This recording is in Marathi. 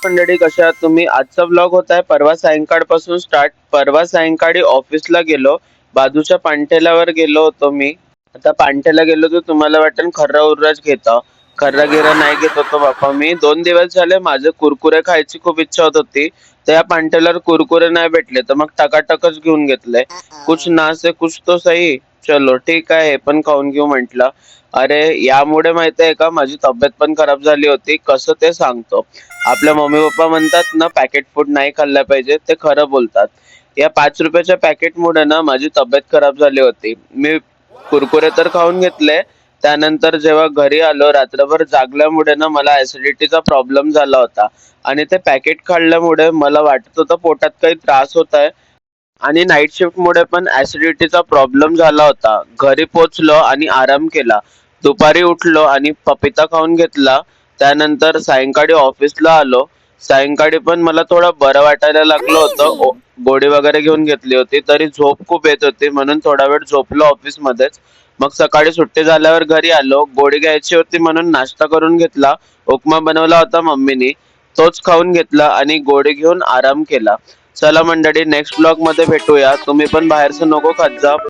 मंडळी, कशा आहात तुम्ही? आजचा व्लॉग होता आहे परवा सायंकाळपासून स्टार्ट. परवा सायंकाळी ऑफिसला गेलो, बाजूच्या पानठेल्यावर गेलो होतो मी. आता पानठेला गेलो तर तुम्हाला वाटेल खर्रा उर्राच घेता, खर्रा गिरा नाही घेत होतो बापा. मी 2 दिवस झाले माझे कुरकुरे खायची खूप इच्छा होत होती. त्या पानठेल्यावर कुरकुरे नाही भेटले तर मग टकाटकच घेऊन घेतले. कुछ ना से कुछ तो सही, चलो ठीक आहे हे पण खाऊन घेऊ म्हटलं. अरे यामुळे माहिती आहे का, माझी तब्येत पण खराब झाली होती. कसं ते सांगतो. आपल्या मम्मी पप्पा म्हणतात ना पॅकेट फूड नाही खाल्लं पाहिजे, ते खरं बोलतात. या 5 रुपयाच्या पॅकेटमुळे ना माझी तब्येत खराब झाली होती. मी कुरकुरे तर खाऊन घेतले. त्यानंतर जेव्हा घरी आलो रात्रभर जागल्यामुळे ना मला ऍसिडिटीचा प्रॉब्लेम झाला होता. आणि ते पॅकेट खाल्ल्यामुळे मला वाटत होतं पोटात काही त्रास होत आहे. आणि नाईट शिफ्ट मुळे पण ऍसिडिटीचा प्रॉब्लेम झाला होता. घरी पोचलो आणि आराम केला. दुपारी उठलो आणि पपिता खाऊन घेतला. त्यानंतर सायंकाळी ऑफिसला आलो. सायंकाळी पण मला थोडं बरं वाटायला लागलं होतं. गोळी वगैरे घेऊन घेतली होती, तरी झोप खूप येत होती म्हणून थोडा वेळ झोपलो ऑफिस मध्येच. मग सकाळी सुट्टी झाल्यावर घरी आलो. गोळी घ्यायची होती म्हणून नाश्ता करून घेतला. उपमा बनवला होता मम्मीनी, तोच खाऊन घेतला आणि गोळी घेऊन आराम केला. चला मंडळी, नेक्स्ट ब्लॉग मध्ये भेटूया. तुम्ही पण बाहेरचं नको खात जा.